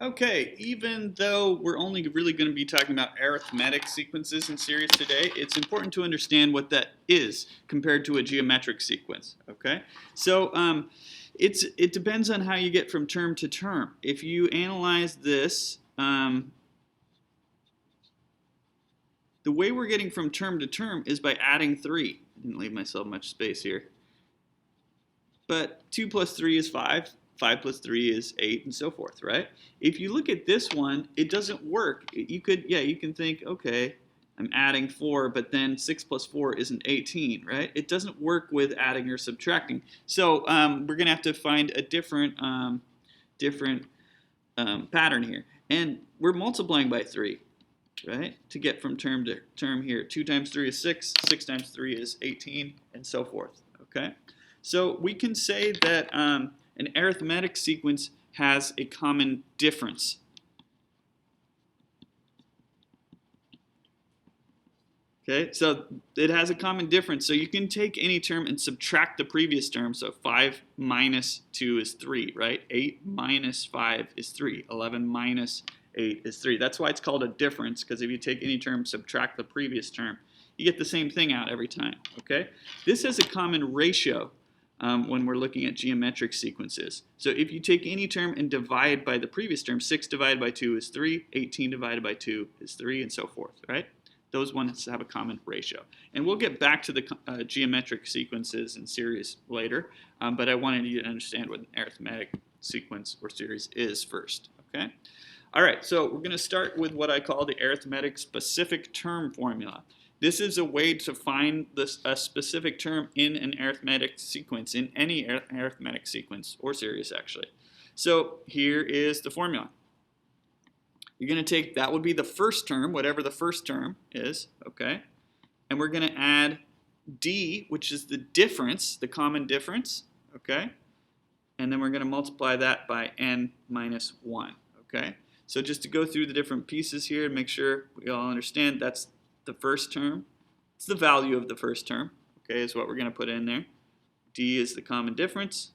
Okay, even though we're only really going to be talking about arithmetic sequences in series today, it's important to understand what that is compared to a geometric sequence. Okay, so it depends on how you get from term to term. If you analyze this, the way we're getting from term to term is by adding 3. I didn't leave myself much space here. But 2 plus 3 is 5. 5 plus 3 is 8, and so forth, right? If you look at this one, it doesn't work. You can think, okay, I'm adding 4, but then 6 plus 4 isn't 18, right? It doesn't work with adding or subtracting. So we're going to have to find a different pattern here. And we're multiplying by 3, right, to get from term to term here. 2 times 3 is 6, 6 times 3 is 18, and so forth, okay? So we can say that an arithmetic sequence has a common difference. Okay, so it has a common difference. So you can take any term and subtract the previous term. So 5 minus 2 is 3, right? 8 minus 5 is 3. 11 minus 8 is 3. That's why it's called a difference, because if you take any term, subtract the previous term, you get the same thing out every time, okay? This has a common ratio when we're looking at geometric sequences. So if you take any term and divide by the previous term, 6 divided by 2 is 3, 18 divided by 2 is 3, and so forth, right? Those ones have a common ratio. And we'll get back to the geometric sequences in series later, but I wanted you to understand what an arithmetic sequence or series is first, okay? All right, so we're going to start with what I call the arithmetic specific term formula. This is a way to find a specific term in an arithmetic sequence, in any arithmetic sequence or series, actually. So here is the formula. You're going to take, that would be the first term, whatever the first term is, okay? And we're going to add d, which is the difference, the common difference, okay? And then we're going to multiply that by n minus 1, okay? So just to go through the different pieces here and make sure we all understand, that's the first term. It's the value of the first term, okay, is what we're going to put in there. D is the common difference.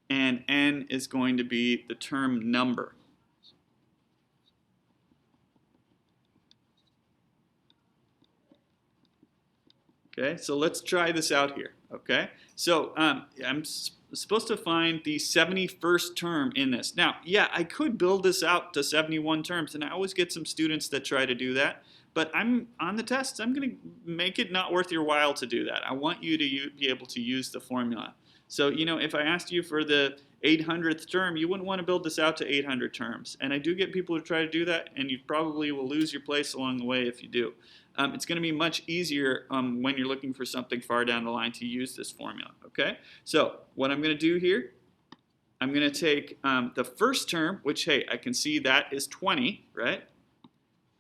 And n is going to be the term number. Okay, so let's try this out here, okay? So I'm supposed to find the 71st term in this. Now, yeah, I could build this out to 71 terms, and I always get some students that try to do that, but I'm on the tests, I'm going to make it not worth your while to do that. I want you to be able to use the formula. So, you know, if I asked you for the 800th term, you wouldn't want to build this out to 800 terms. And I do get people who try to do that, and you probably will lose your place along the way if you do. It's going to be much easier when you're looking for something far down the line to use this formula, okay? So what I'm going to do here, I'm going to take the first term, which, hey, I can see that is 20, right?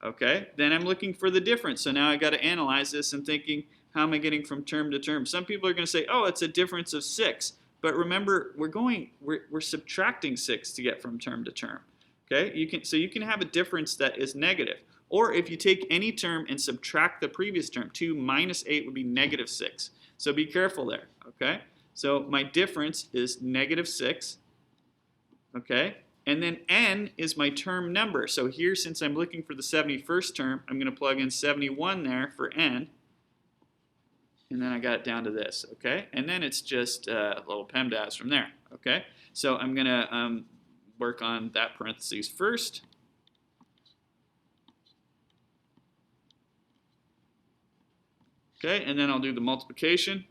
Okay, then I'm looking for the difference. So now I got to analyze this and thinking, how am I getting from term to term? Some people are going to say, oh, it's a difference of 6. But remember, we're subtracting 6 to get from term to term. Okay, so you can have a difference that is negative. Or if you take any term and subtract the previous term, 2 minus 8 would be negative 6. So be careful there, okay? So my difference is negative 6, okay? And then n is my term number. So here, since I'm looking for the 71st term, I'm going to plug in 71 there for n. And then I got it down to this, okay? And then it's just a little PEMDAS from there, okay? So I'm going to work on that parentheses first. Okay, and then I'll do the multiplication.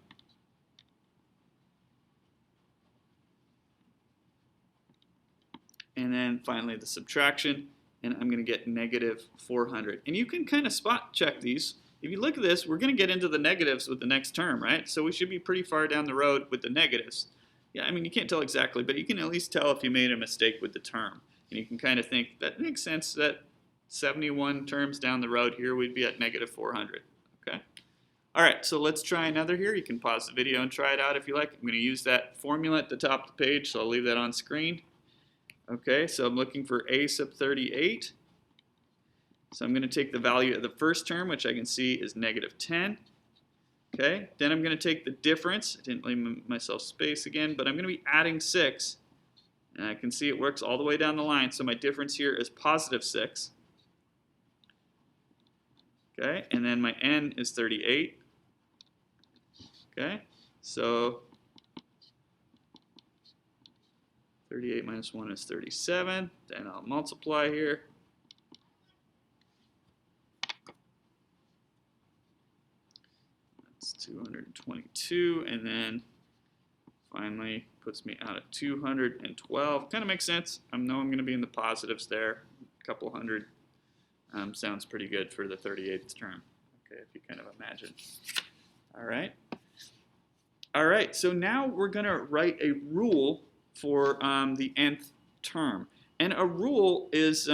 And then finally the subtraction, and I'm going to get negative 400. And you can kind of spot check these. If you look at this, we're going to get into the negatives with the next term, right? So we should be pretty far down the road with the negatives. Yeah, I mean, you can't tell exactly, but you can at least tell if you made a mistake with the term. And you can kind of think, that makes sense that 71 terms down the road here, we'd be at negative 400, okay? All right, so let's try another here. You can pause the video and try it out if you like. I'm going to use that formula at the top of the page, so I'll leave that on screen. Okay, so I'm looking for a sub 38. So I'm going to take the value of the first term, which I can see is negative 10. Okay, then I'm going to take the difference. I didn't leave myself space again, but I'm going to be adding 6. And I can see it works all the way down the line, so my difference here is positive 6. Okay, and then my n is 38. Okay, so 38 minus 1 is 37. Then I'll multiply here. That's 222, and then finally puts me out at 212. Kind of makes sense. I know I'm going to be in the positives there. A couple hundred sounds pretty good for the 38th term. Okay, if you kind of imagine. All right. All right, so now we're going to write a rule for the nth term. And a rule is,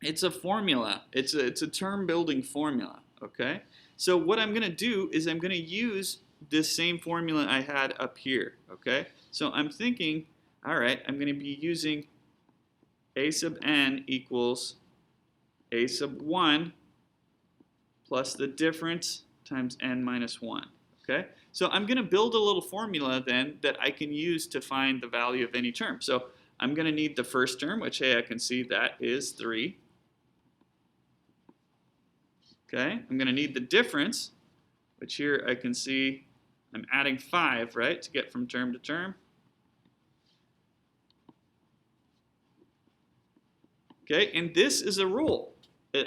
it's a formula. It's a term building formula, okay? So what I'm going to do is I'm going to use this same formula I had up here, okay? So I'm thinking, all right, I'm going to be using a sub n equals a sub 1 plus the difference times n minus 1, okay? So I'm going to build a little formula then that I can use to find the value of any term. So I'm going to need the first term, which, hey, I can see that is 3. Okay, I'm going to need the difference, which here I can see I'm adding 5, right, to get from term to term. Okay, and this is a rule.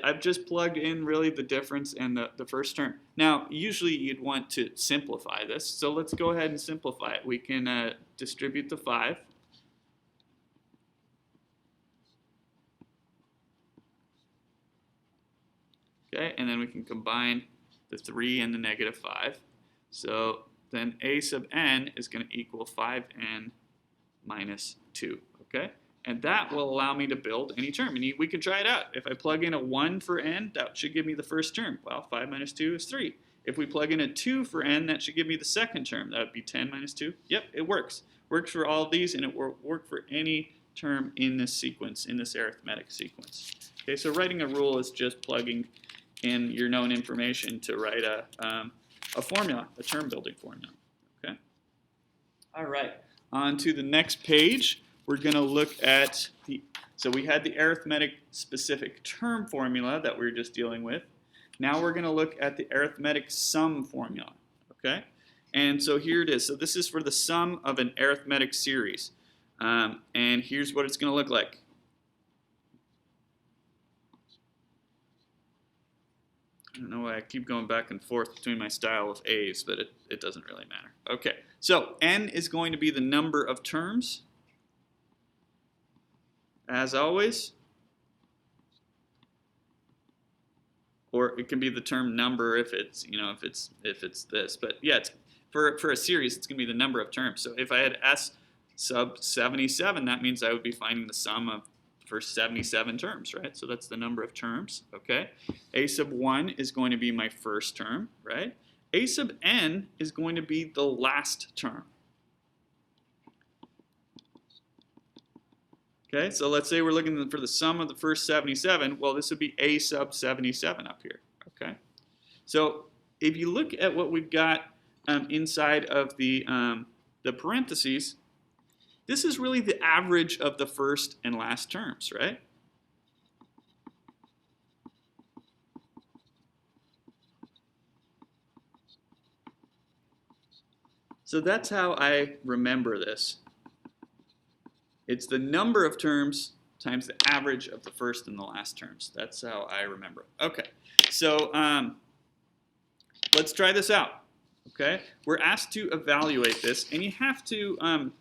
I've just plugged in really the difference and the first term. Now, usually you'd want to simplify this, so let's go ahead and simplify it. We can distribute the 5. Okay, and then we can combine the 3 and the negative 5. So then a sub n is going to equal 5n minus 2. Okay, and that will allow me to build any term. And we can try it out. If I plug in a 1 for n, that should give me the first term. Well, 5 minus 2 is 3. If we plug in a 2 for n, that should give me the second term. That would be 10 minus 2. Yep, it works. Works for all of these, and it will work for any term in this sequence, in this arithmetic sequence. Okay, so writing a rule is just plugging in your known information to write a formula, a term building formula. Okay. All right. On to the next page. We're going to look at so we had the arithmetic specific term formula that we were just dealing with. Now we're going to look at the arithmetic sum formula. Okay. And so here it is. So this is for the sum of an arithmetic series. And here's what it's going to look like. I don't know why I keep going back and forth between my style of A's, but it doesn't really matter. Okay, so n is going to be the number of terms, as always. Or it can be the term number if it's, if it's this. But yeah, it's, for a series, it's going to be the number of terms. So if I had s sub 77, that means I would be finding the sum of first 77 terms, right? So that's the number of terms, okay? A sub 1 is going to be my first term, right? A sub n is going to be the last term. Okay, so let's say we're looking for the sum of the first 77. Well, this would be a sub 77 up here, okay? So if you look at what we've got inside of the parentheses, this is really the average of the first and last terms, right? So that's how I remember this. It's the number of terms times the average of the first and the last terms. That's how I remember it. Okay, so let's try this out. Okay, we're asked to evaluate this, and you have to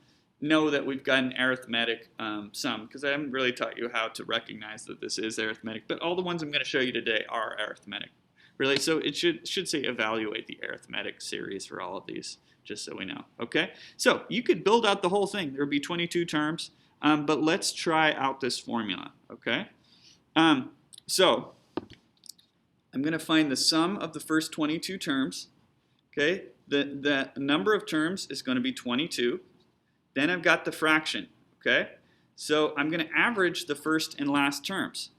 know that we've got an arithmetic sum, because I haven't really taught you how to recognize that this is arithmetic, but all the ones I'm going to show you today are arithmetic. Really, so it should say evaluate the arithmetic series for all of these, just so we know. Okay, so you could build out the whole thing. There would be 22 terms, but let's try out this formula. Okay, so I'm going to find the sum of the first 22 terms. Okay, the number of terms is going to be 22. Then I've got the fraction, okay? So I'm going to average the first and last terms.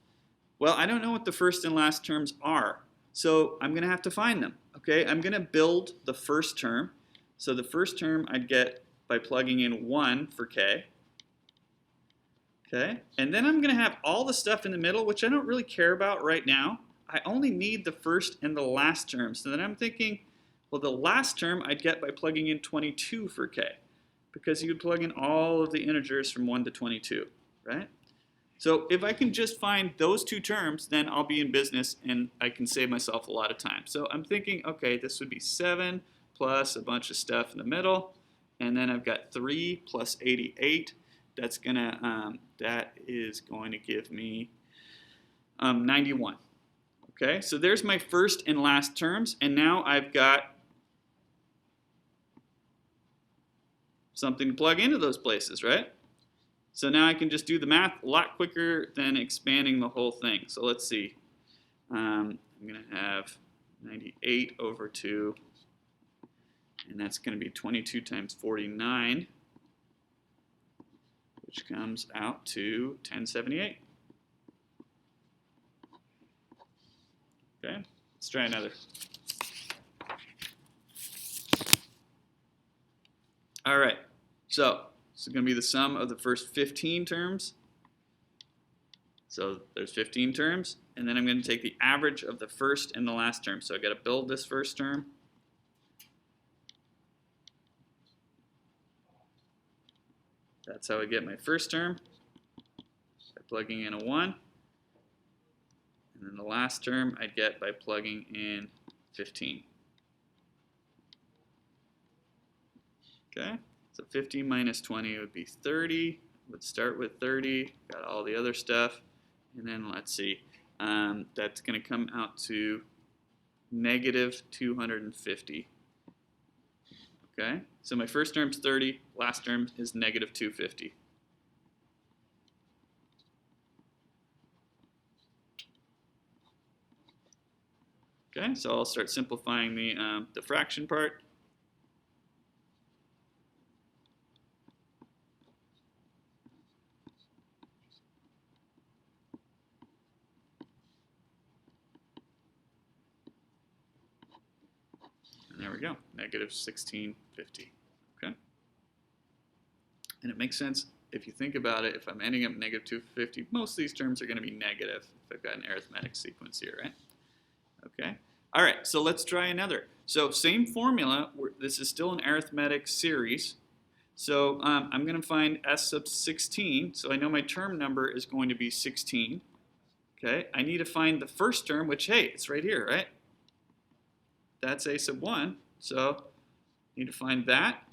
Well, I don't know what the first and last terms are, so I'm going to have to find them. okay, I'm going to build the first term. So the first term I'd get by plugging in 1 for k. Okay, and then I'm going to have all the stuff in the middle, which I don't really care about right now. I only need the first and the last term. So then I'm thinking, well, the last term I'd get by plugging in 22 for k, because you would plug in all of the integers from 1 to 22, right? So if I can just find those two terms, then I'll be in business and I can save myself a lot of time. So I'm thinking, okay, this would be 7 plus a bunch of stuff in the middle, and then I've got 3 plus 88. That is going to give me 91. Okay, so there's my first and last terms, and now I've got something to plug into those places, right? So now I can just do the math a lot quicker than expanding the whole thing. So let's see. I'm going to have 98 over 2, and that's going to be 22 times 49, which comes out to 1078. Okay, let's try another. All right, so this is going to be the sum of the first 15 terms. So there's 15 terms, and then I'm going to take the average of the first and the last term. So I've got to build this first term. That's how I get my first term, by plugging in a 1. And then the last term I'd get by plugging in 15. Okay, so 15 minus 20 would be 30. Would start with 30, got all the other stuff. And then let's see, that's going to come out to negative 250. Okay, so my first term's 30, last term is negative 250. Okay, so I'll start simplifying the fraction part. And there we go, negative 1650. Okay, and it makes sense if you think about it. If I'm ending up negative 250, most of these terms are going to be negative if I've got an arithmetic sequence here, right? Okay. All right, so let's try another. So same formula. This is still an arithmetic series. So I'm going to find S sub 16. So I know my term number is going to be 16. Okay. I need to find the first term, which, hey, it's right here, right? That's A sub 1. So I need to find that,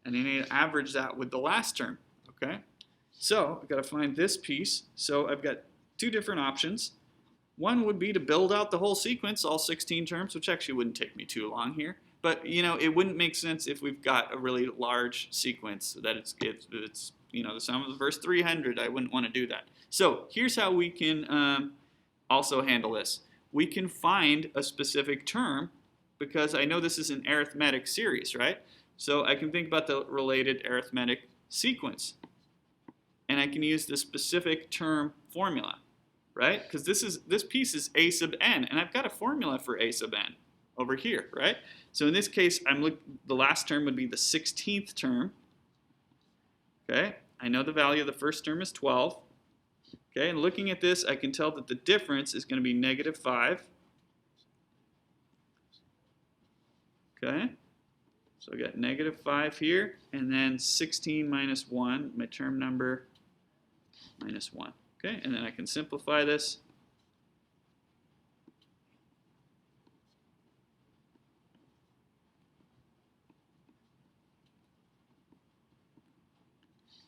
and I need to average that with the last term. Okay. So I've got to find this piece. So I've got two different options. One would be to build out the whole sequence, all 16 terms, which actually wouldn't take me too long here. But, you know, it wouldn't make sense if we've got a really large sequence that it's you know, the sum of the first 300. I wouldn't want to do that. So here's how we can also handle this. We can find a specific term, because I know this is an arithmetic series, right? So I can think about the related arithmetic sequence. And I can use the specific term formula, right? Because this piece is A sub n, and I've got a formula for A sub n over here, right? So in this case, the last term would be the 16th term. Okay, I know the value of the first term is 12. Okay, and looking at this, I can tell that the difference is going to be negative 5. Okay, so I got negative 5 here, and then 16 minus 1, my term number, minus 1. Okay, and then I can simplify this.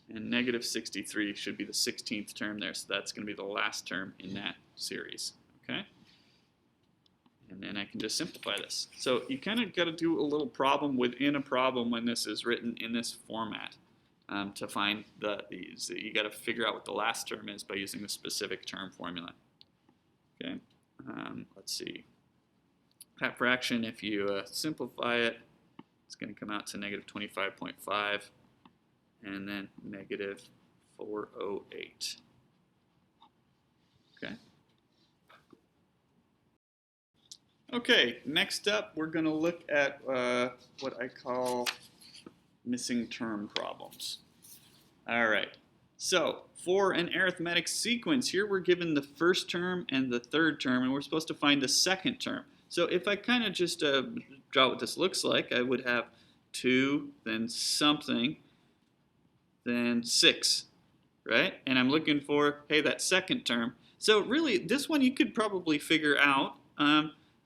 And negative 63 should be the 16th term there, so that's going to be the last term in that series. Okay, and then I can just simplify this. So you kind of got to do a little problem within a problem when this is written in this format to find these. You got to figure out what the last term is by using the specific term formula. Okay, let's see. That fraction, if you simplify it, it's going to come out to negative 25.5. And then negative 408. Okay. Okay, next up we're going to look at what I call missing term problems. All right, so for an arithmetic sequence here, we're given the first term and the third term, and we're supposed to find the second term. So if I kind of just draw what this looks like, I would have 2, then something, then 6, right? And I'm looking for, hey, that second term. So really, this one you could probably figure out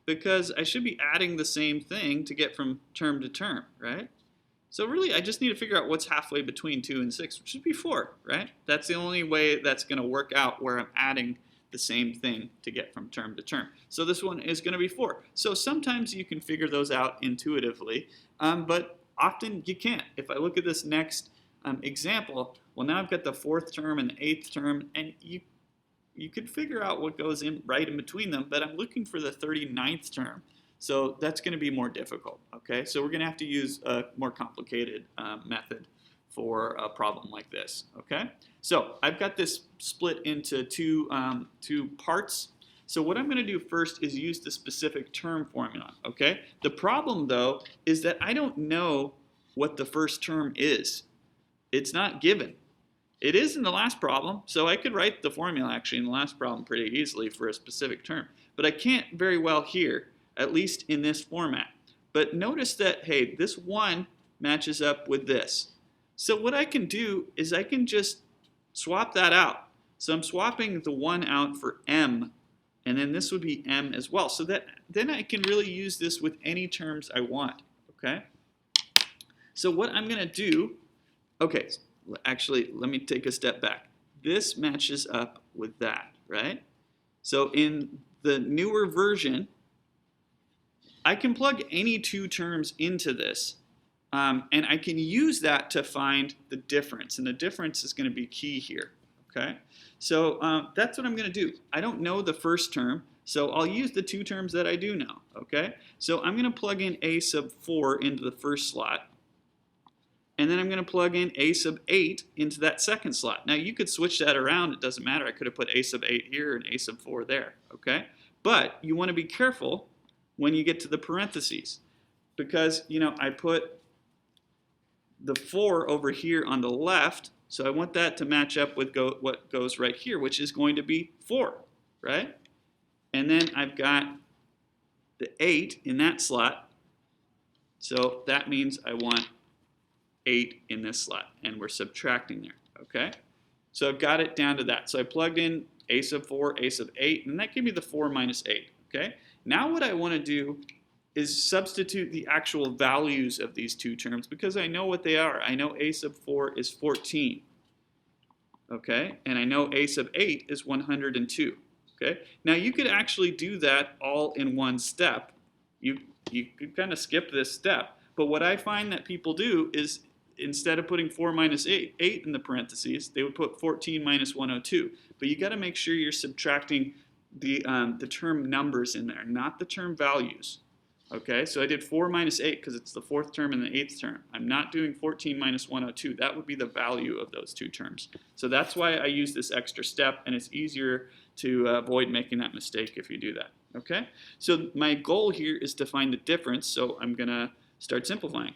because I should be adding the same thing to get from term to term, right? So really, I just need to figure out what's halfway between 2 and 6, which should be 4, right? That's the only way that's going to work out where I'm adding the same thing to get from term to term. So this one is going to be 4. So sometimes you can figure those out intuitively, but often you can't. If I look at this next example, well, now I've got the 4th term and the 8th term, and you could figure out what goes in right in between them, but I'm looking for the 39th term. So that's going to be more difficult, okay? So we're going to have to use a more complicated method for a problem like this, okay? So I've got this split into two parts. So what I'm going to do first is use the specific term formula, okay? The problem, though, is that I don't know what the first term is. It's not given. It is in the last problem, so I could write the formula actually in the last problem pretty easily for a specific term. But I can't very well here, at least in this format. But notice that, hey, this 1 matches up with this. So what I can do is I can just swap that out. So I'm swapping the 1 out for m, and then this would be m as well. So that then I can really use this with any terms I want, okay? So what I'm going to do, okay, actually, let me take a step back. This matches up with that, right? So in the newer version, I can plug any 2 terms into this, and I can use that to find the difference, and the difference is going to be key here, okay? So that's what I'm going to do. I don't know the first term, so I'll use the 2 terms that I do know, okay? So I'm going to plug in a sub 4 into the first slot, and then I'm going to plug in a sub 8 into that second slot. Now you could switch that around, it doesn't matter. I could have put a sub 8 here and a sub 4 there, okay? But you want to be careful when you get to the parentheses, because, you know, I put the 4 over here on the left, so I want that to match up with what goes right here, which is going to be 4, right? And then I've got the 8 in that slot, so that means I want 8 in this slot, and we're subtracting there, okay? So I've got it down to that. So I plugged in a sub 4, a sub 8, and that gave me the 4 minus 8, okay? Now what I want to do is substitute the actual values of these 2 terms because I know what they are. I know a sub 4 is 14, okay? And I know a sub 8 is 102, okay? Now you could actually do that all in one step. You could kind of skip this step, but what I find that people do is instead of putting 4 minus 8 in the parentheses, they would put 14 minus 102. But you got to make sure you're subtracting the term numbers in there, not the term values. Okay, so I did 4 minus 8 because it's the 4th term and the 8th term. I'm not doing 14 minus 102. That would be the value of those 2 terms. So that's why I use this extra step, and it's easier to avoid making that mistake if you do that. Okay, so my goal here is to find the difference, so I'm going to start simplifying.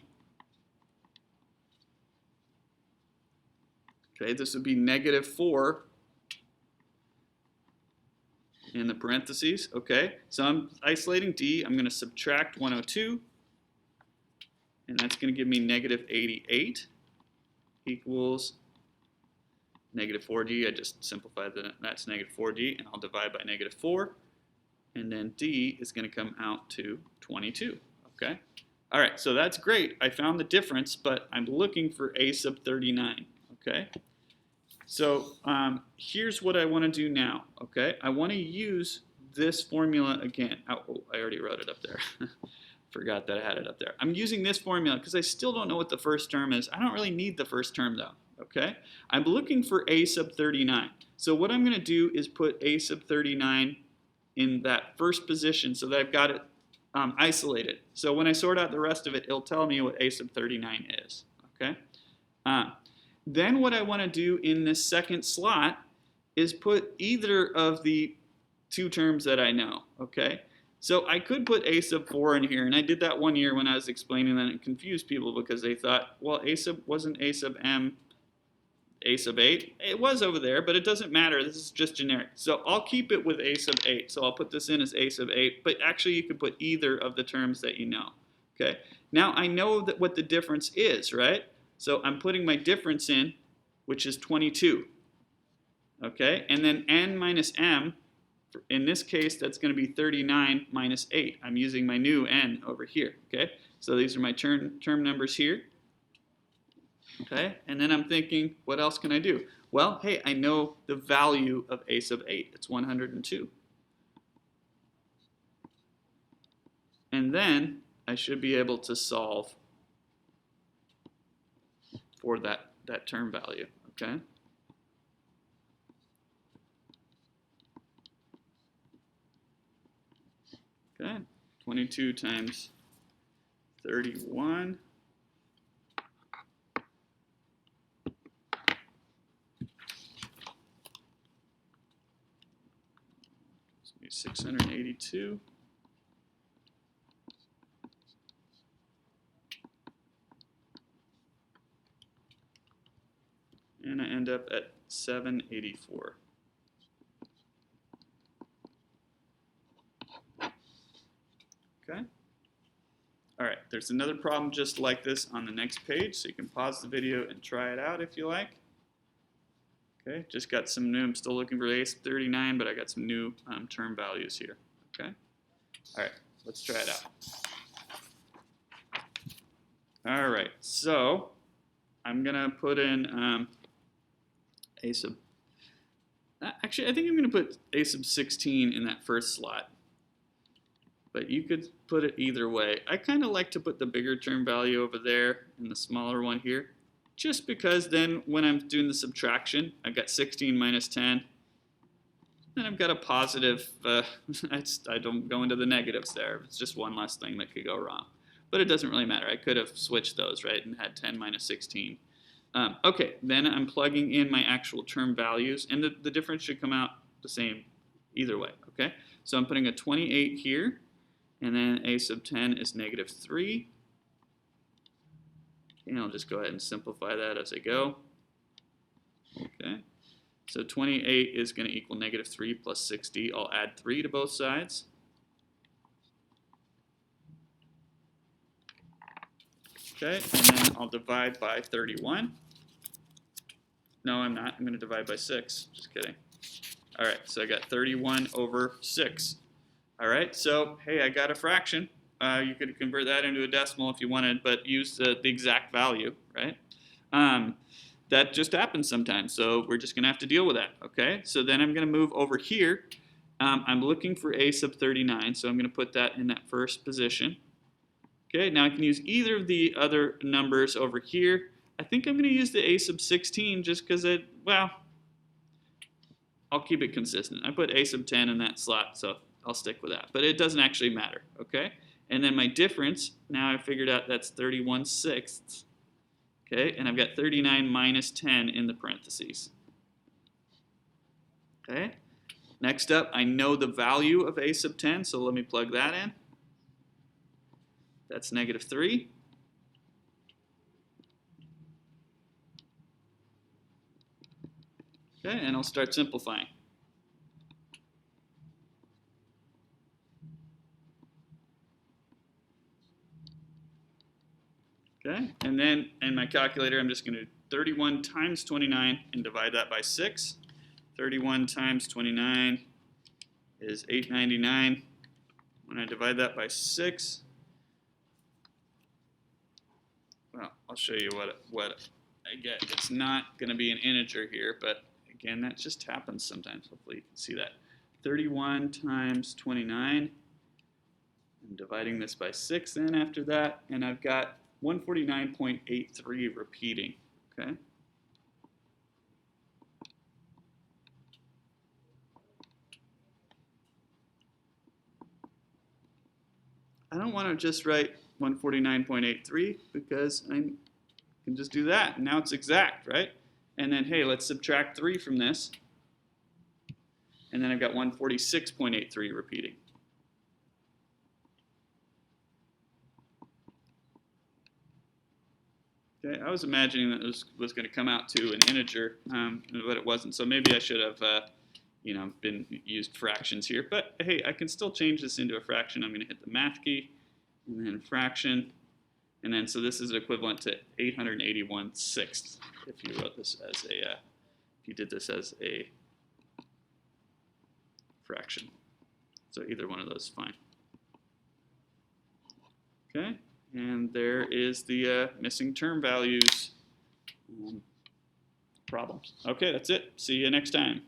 Okay, this would be negative 4 in the parentheses, okay? So I'm isolating D, I'm going to subtract 102, and that's going to give me negative 88 equals negative 4D. I just simplified that, that's negative 4D, and I'll divide by negative 4, and then D is going to come out to 22, okay? All right, so that's great. I found the difference, but I'm looking for a sub 39, okay? So here's what I want to do now, okay? I want to use this formula again. Oh, I already wrote it up there. Forgot that I had it up there. I'm using this formula because I still don't know what the first term is. I don't really need the first term though, okay? I'm looking for a sub 39. So what I'm going to do is put a sub 39 in that first position so that I've got it isolated. So when I sort out the rest of it, it'll tell me what a sub 39 is, okay? Then what I want to do in this second slot is put either of the 2 terms that I know, okay? So I could put a sub 4 in here, and I did that one year when I was explaining that, and it confused people because they thought, well, a sub wasn't a sub m a sub 8. It was over there, but it doesn't matter. This is just generic. So I'll keep it with a sub 8. So I'll put this in as a sub 8, but actually you could put either of the terms that you know. Okay. Now I know that what the difference is, right? So I'm putting my difference in, which is 22. Okay, and then n minus m, in this case, that's going to be 39 minus 8. I'm using my new n over here. Okay, so these are my term numbers here. Okay, and then I'm thinking, what else can I do? Well, hey, I know the value of a sub 8. It's 102. And then I should be able to solve for that term value. Okay. Okay, 22 times 31. It's going to be 682. And I end up at 784. Okay. All right, there's another problem just like this on the next page, so you can pause the video and try it out if you like. Okay, just got some new, I'm still looking for a sub 39, but I got some new term values here. Okay. All right, let's try it out. All right, so I'm gonna put in a sub, actually I think I'm gonna put a sub 16 in that first slot. But you could put it either way. I kind of like to put the bigger term value over there and the smaller one here, just because then when I'm doing the subtraction, I've got 16 minus 10, and I've got a positive, I don't go into the negatives there. It's just one less thing that could go wrong. But it doesn't really matter. I could have switched those, right, and had 10 minus 16. Okay, then I'm plugging in my actual term values, and the difference should come out the same either way, okay? So I'm putting a 28 here. And then a sub 10 is negative 3. And I'll just go ahead and simplify that as I go. Okay. So 28 is going to equal negative 3 plus 60. I'll add 3 to both sides. Okay. And then I'll divide by 31. No, I'm not. I'm going to divide by 6. Just kidding. All right. So I got 31 over 6. All right, so hey, I got a fraction. You could convert that into a decimal if you wanted, but use the exact value, right? That just happens sometimes, so we're just gonna have to deal with that, okay? So then I'm gonna move over here. I'm looking for a sub 39, so I'm gonna put that in that first position. Okay, now I can use either of the other numbers over here. I think I'm gonna use the a sub 16 just because well, I'll keep it consistent. I put a sub 10 in that slot, so I'll stick with that, but it doesn't actually matter, okay? And then my difference, now I figured out that's 31/6, okay? And I've got 39 minus 10 in the parentheses, okay? Next up, I know the value of a sub 10, so let me plug that in. That's negative 3. Okay, and I'll start simplifying. Okay, and then in my calculator, I'm just going to 31 times 29 and divide that by 6. 31 times 29 is 899. When I divide that by 6, well, I'll show you what I get. It's not going to be an integer here, but again, that just happens sometimes. Hopefully you can see that. 31 times 29. I'm dividing this by 6 then after that, and I've got 149.83 repeating, okay? I don't want to just write 149.83 because I can just do that, and now it's exact, right? And then, hey, let's subtract 3 from this, and then I've got 146.83 repeating. Okay, I was imagining that it was going to come out to an integer, but it wasn't. So maybe I should have, been used fractions here. But hey, I can still change this into a fraction. I'm going to hit the math key, and then fraction, and then so this is equivalent to 881/6 if you wrote this as a, if you did this as a fraction. So either one of those is fine. Okay, and there is the missing term values problem. Okay, that's it. See you next time.